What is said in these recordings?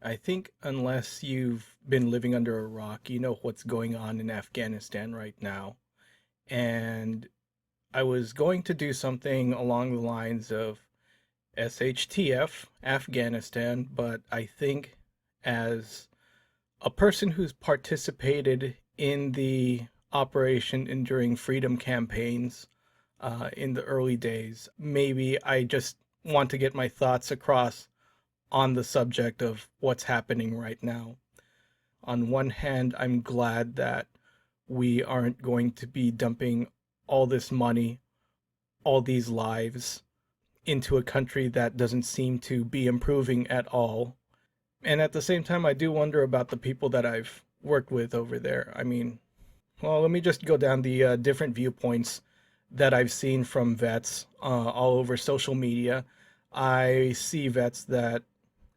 I think unless you've been living under a rock, you know what's going on in Afghanistan right now. And I was going to do something along the lines of SHTF, Afghanistan, but I think as a person who's participated in the Operation Enduring Freedom campaigns in the early days, maybe I just want to get my thoughts across on the subject of what's happening right now. On one hand, I'm glad that we aren't going to be dumping all this money, all these lives into a country that doesn't seem to be improving at all. And at the same time, I do wonder about the people that I've worked with over there. I mean, well, let me just go down the different viewpoints that I've seen from vets all over social media. I see vets that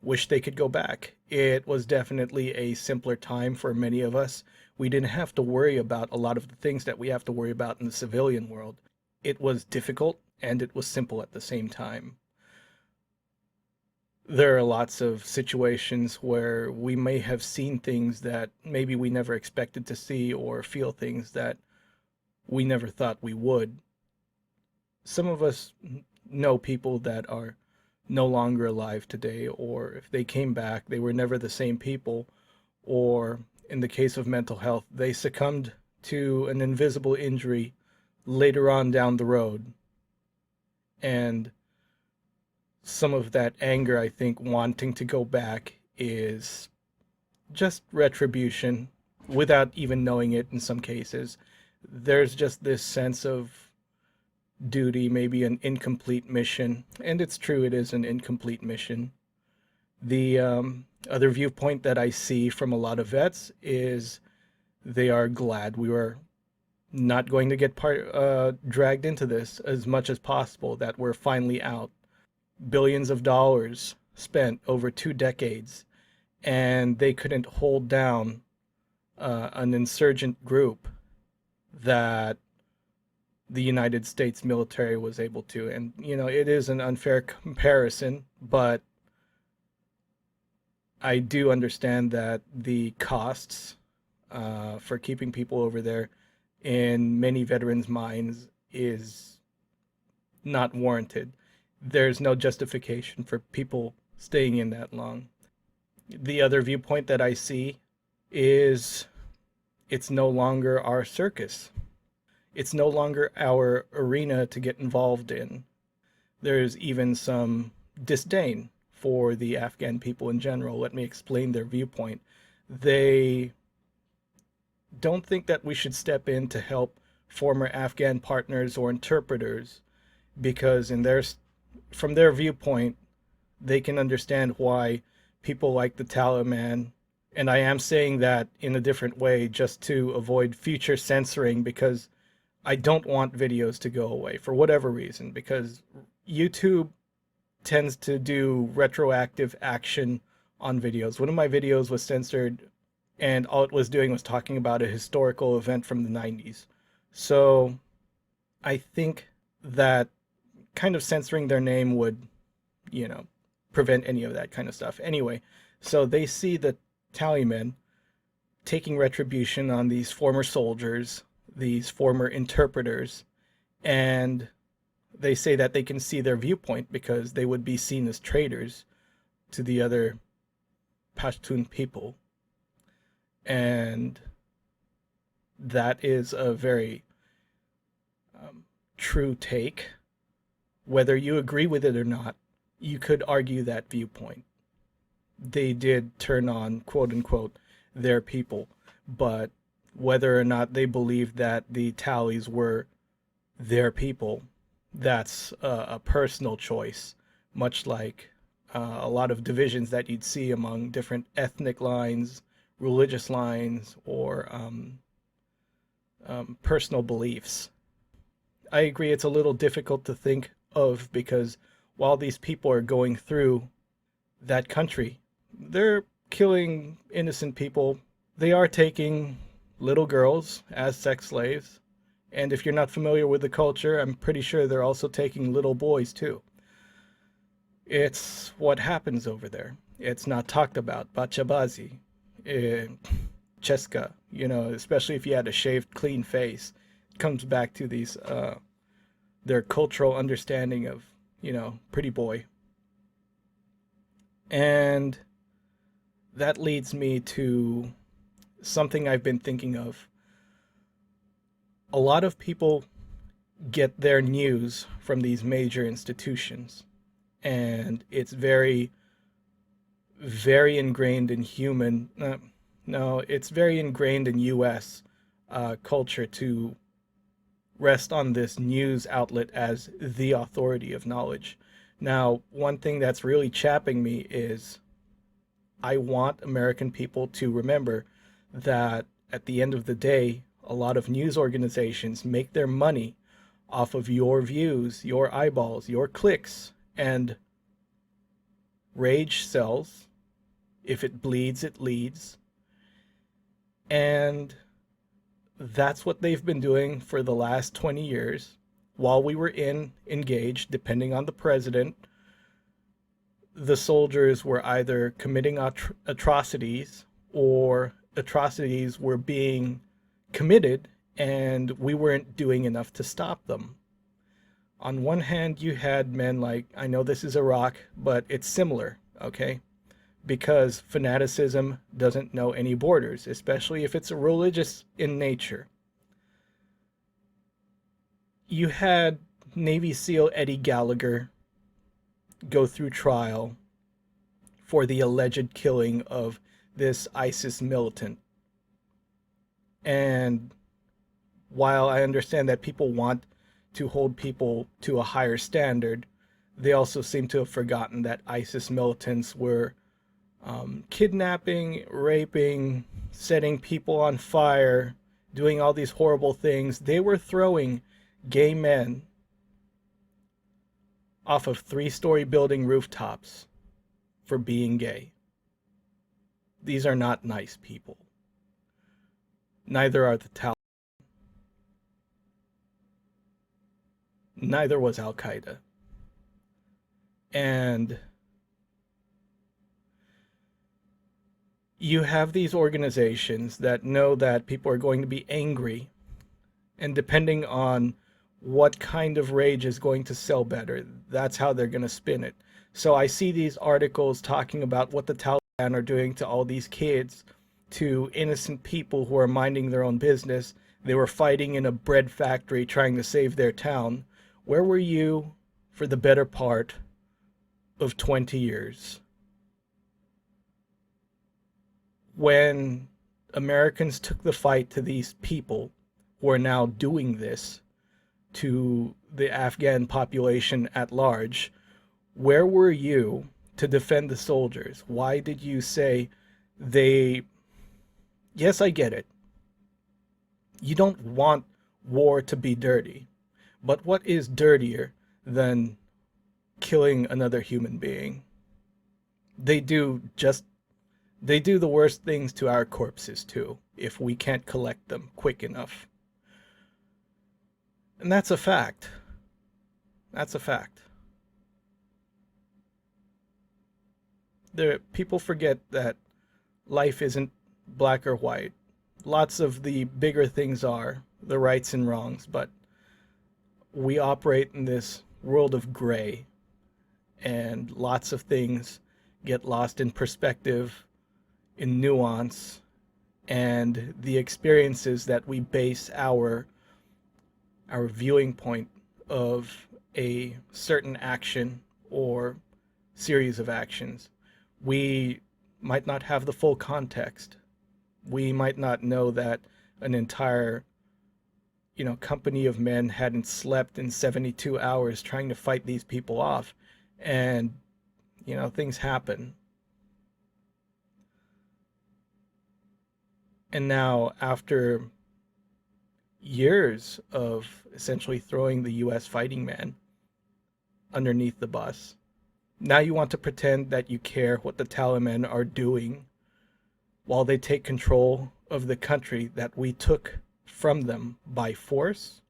wish they could go back. It was definitely a simpler time for many of us. We didn't have to worry about a lot of the things that we have to worry about in the civilian world. It was difficult and it was simple at the same time. There are lots of situations where we may have seen things that maybe we never expected to see or feel things that we never thought we would. Some of us know people that are no longer alive today, or if they came back, they were never the same people, or in the case of mental health, they succumbed to an invisible injury later on down the road. And some of that anger, I think, wanting to go back is just retribution without even knowing it in some cases. There's just this sense of duty, maybe an incomplete mission. And it's true, it is an incomplete mission. The other viewpoint that I see from a lot of vets is they are glad we were not going to get dragged into this as much as possible, that we're finally out. Billions of dollars spent over 2 decades, and they couldn't hold down an insurgent group that the United States military was able to. And, you know, it is an unfair comparison, but I do understand that the costs for keeping people over there in many veterans' minds is not warranted. There's no justification for people staying in that long. The other viewpoint that I see is it's no longer our circus. It's no longer our arena to get involved in. There's even some disdain for the Afghan people in general. Let me explain their viewpoint. They don't think that we should step in to help former Afghan partners or interpreters because from their viewpoint, they can understand why people like the Taliban, and I am saying that in a different way just to avoid future censoring because I don't want videos to go away for whatever reason, because YouTube tends to do retroactive action on videos. One of my videos was censored and all it was doing was talking about a historical event from the 90s. So I think that kind of censoring their name would, you know, prevent any of that kind of stuff. Anyway, so they see the Taliban taking retribution on these former soldiers, these former interpreters, and they say that they can see their viewpoint because they would be seen as traitors to the other Pashtun people. And that is a very true take. Whether you agree with it or not, you could argue that viewpoint. They did turn on, quote unquote, their people, but whether or not they believed that the Tallies were their people, that's a personal choice, much like a lot of divisions that you'd see among different ethnic lines, religious lines, or personal beliefs. I agree it's a little difficult to think of because while these people are going through that country, they're killing innocent people. They are taking little girls as sex slaves. And if you're not familiar with the culture, I'm pretty sure they're also taking little boys too. It's what happens over there. It's not talked about. Bachabazi, uh, Cheska, especially if you had a shaved, clean face. It comes back to their cultural understanding of, pretty boy. And that leads me to something I've been thinking of. A lot of people get their news from these major institutions, and it's very, very ingrained in no, it's very ingrained in U.S. Culture to rest on this news outlet as the authority of knowledge. Now, one thing that's really chapping me is I want American people to remember that at the end of the day, a lot of news organizations make their money off of your views, your eyeballs, your clicks, and rage sells. If it bleeds, it leads. And that's what they've been doing for the last 20 years. While we were engaged, depending on the president, the soldiers were either committing atrocities or atrocities were being committed and we weren't doing enough to stop them. On one hand, you had men like, I know this is Iraq, but it's similar, okay? Because fanaticism doesn't know any borders, especially if it's religious in nature. You had Navy SEAL Eddie Gallagher go through trial for the alleged killing of this ISIS militant. And while I understand that people want to hold people to a higher standard, they also seem to have forgotten that ISIS militants were kidnapping, raping, setting people on fire, doing all these horrible things. They were throwing gay men off of 3-story building rooftops for being gay. These are not nice people. Neither are the Taliban. Neither was Al Qaeda. And you have these organizations that know that people are going to be angry, and depending on what kind of rage is going to sell better, that's how they're going to spin it. So I see these articles talking about what the Taliban are doing to all these kids, to innocent people who are minding their own business. They were fighting in a bread factory trying to save their town. Where were you for the better part of 20 years? When Americans took the fight to these people who are now doing this to the Afghan population at large, where were you to defend the soldiers? Why did you say they... Yes, I get it. You don't want war to be dirty. But what is dirtier than killing another human being? They do the worst things to our corpses too, if we can't collect them quick enough. And that's a fact. That's a fact. People forget that life isn't black or white. Lots of the bigger things are the rights and wrongs, but we operate in this world of gray, and lots of things get lost in perspective, in nuance, and the experiences that we base our viewing point of a certain action or series of actions. We might not have the full context. We might not know that an entire company of men hadn't slept in 72 hours trying to fight these people off, and things happen. And now, after years of essentially throwing the US fighting man underneath the bus, now you want to pretend that you care what the Taliban are doing while they take control of the country that we took from them by force.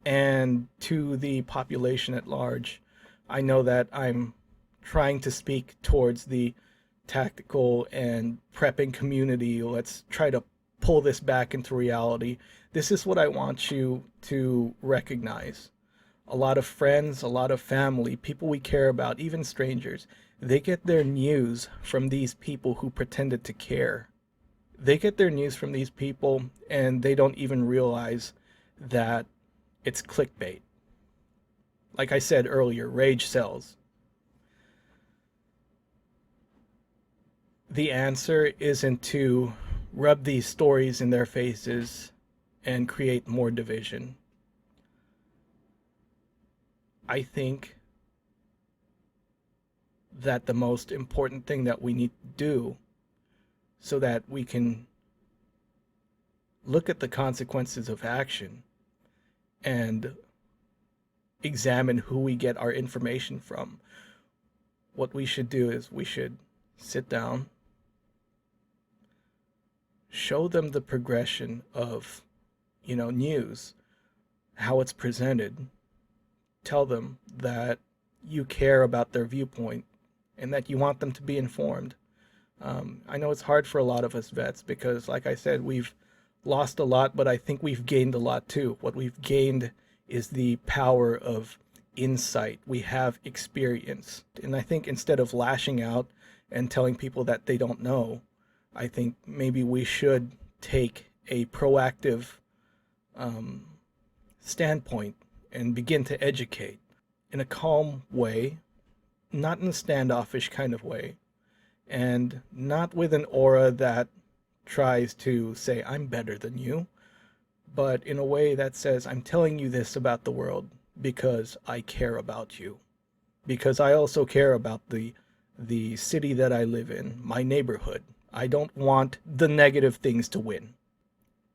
And to the population at large, I know that I'm trying to speak towards the tactical and prepping community. Let's try to pull this back into reality. This is what I want you to recognize. A lot of friends, a lot of family, people we care about, even strangers, they get their news from these people who pretended to care. They get their news from these people and they don't even realize that it's clickbait. Like I said earlier, rage sells. The answer isn't to rub these stories in their faces and create more division. I think that the most important thing that we need to do so that we can look at the consequences of action and examine who we get our information from, what we should do is we should sit down, show them the progression of, news, how it's presented, tell them that you care about their viewpoint and that you want them to be informed. I know it's hard for a lot of us vets because, like I said, we've lost a lot, but I think we've gained a lot too. What we've gained is the power of insight. We have experience. And I think instead of lashing out and telling people that they don't know, I think maybe we should take a proactive standpoint and begin to educate in a calm way, not in a standoffish kind of way, and not with an aura that tries to say, I'm better than you, but in a way that says, I'm telling you this about the world because I care about you. Because I also care about the city that I live in, my neighborhood. I don't want the negative things to win.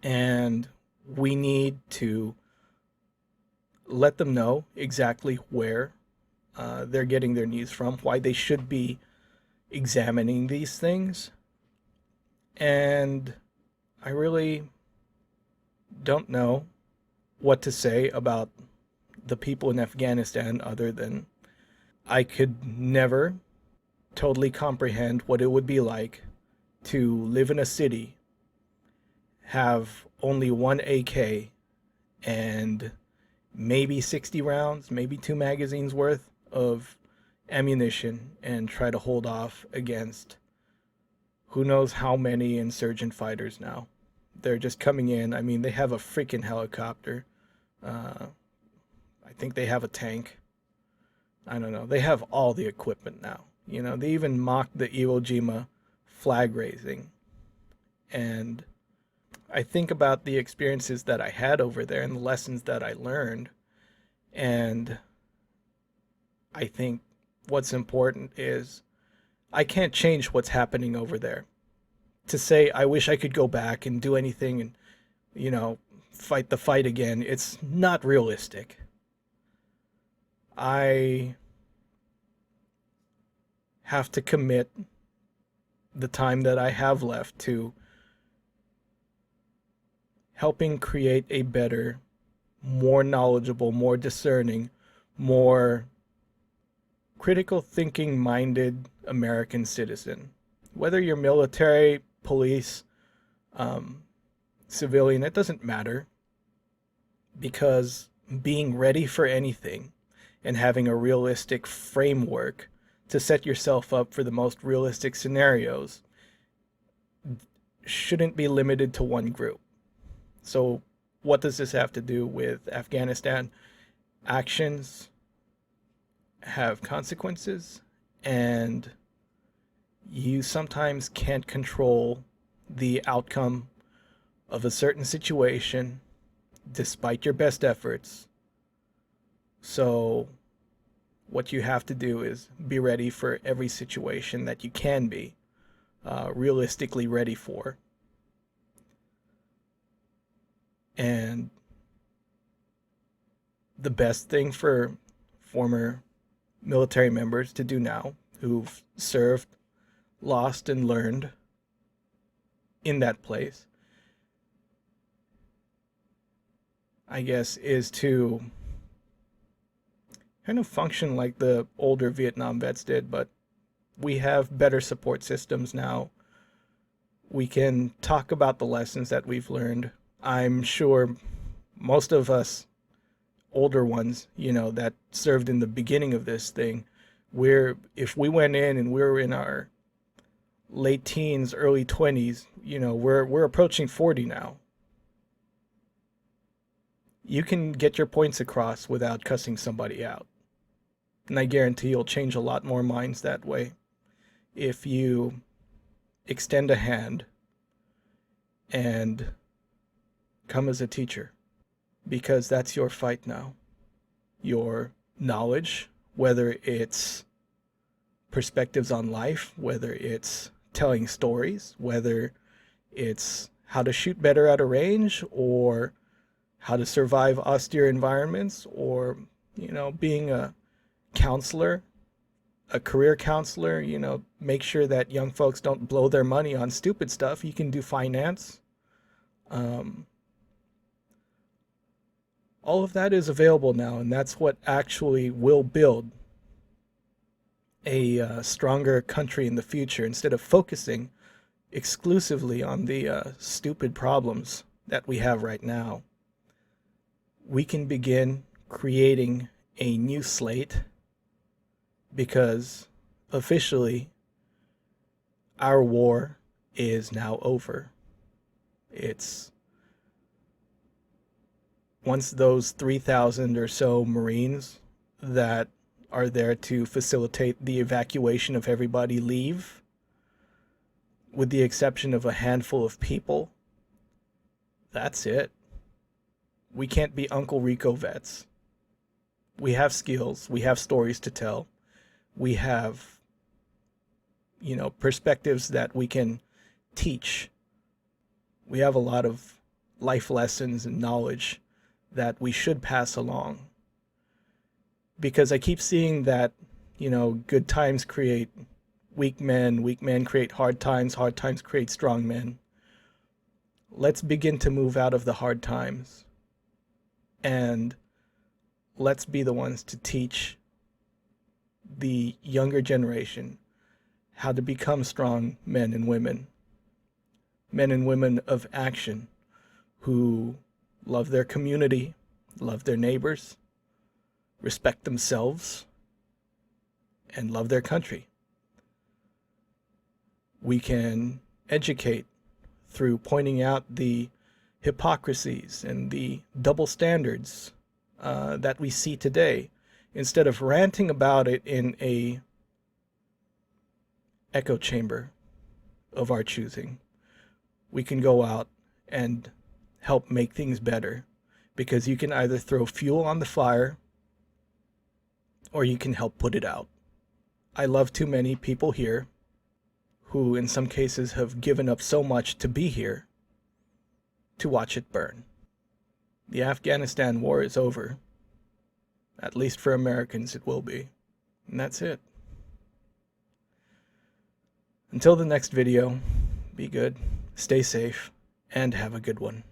And we need to let them know exactly where they're getting their news from, why they should be examining these things. And I really don't know what to say about the people in Afghanistan other than I could never totally comprehend what it would be like to live in a city, have only one AK and maybe 60 rounds, maybe 2 magazines worth of ammunition, and try to hold off against who knows how many insurgent fighters now. They're just coming in. I mean, they have a freaking helicopter. I think they have a tank. I don't know. They have all the equipment now. They even mocked the Iwo Jima flag raising. And I think about the experiences that I had over there and the lessons that I learned. And I think what's important is I can't change what's happening over there. To say I wish I could go back and do anything and, fight the fight again, it's not realistic. I have to commit the time that I have left to helping create a better, more knowledgeable, more discerning, more critical thinking minded American citizen. Whether you're military, police, civilian, it doesn't matter, because being ready for anything and having a realistic framework to set yourself up for the most realistic scenarios shouldn't be limited to one group. So what does this have to do with Afghanistan? Actions have consequences, and you sometimes can't control the outcome of a certain situation despite your best efforts. So what you have to do is be ready for every situation that you can be realistically ready for. And the best thing for former military members to do now who've served, lost, and learned in that place, I guess, is to kind of function like the older Vietnam vets did, but we have better support systems now. We can talk about the lessons that we've learned. I'm sure most of us older ones, that served in the beginning of this thing, if we went in and we were in our late teens, early 20s, we're approaching 40 now. You can get your points across without cussing somebody out. And I guarantee you'll change a lot more minds that way if you extend a hand and come as a teacher, because that's your fight now. Your knowledge, whether it's perspectives on life, whether it's telling stories, whether it's how to shoot better at a range, or how to survive austere environments, or, being a counselor, a career counselor, make sure that young folks don't blow their money on stupid stuff. You can do finance. All of that is available now, and that's what actually will build a stronger country in the future, instead of focusing exclusively on the stupid problems that we have right now. We can begin creating a new slate, because officially our war is now over. It's once those 3,000 or so Marines that are there to facilitate the evacuation of everybody leave, with the exception of a handful of people, that's it. We can't be Uncle Rico vets. We have skills, we have stories to tell, we have, perspectives that we can teach. We have a lot of life lessons and knowledge that we should pass along. Because I keep seeing that, good times create weak men create hard times create strong men. Let's begin to move out of the hard times, and let's be the ones to teach the younger generation how to become strong men and women of action, who love their community, love their neighbors, respect themselves, and love their country. We can educate through pointing out the hypocrisies and the double standards that we see today, instead of ranting about it in a echo chamber of our choosing. We can go out and help make things better, because you can either throw fuel on the fire or you can help put it out. I love too many people here who in some cases have given up so much to be here to watch it burn. The Afghanistan war is over. At least for Americans it will be. And that's it. Until the next video, be good, stay safe, and have a good one.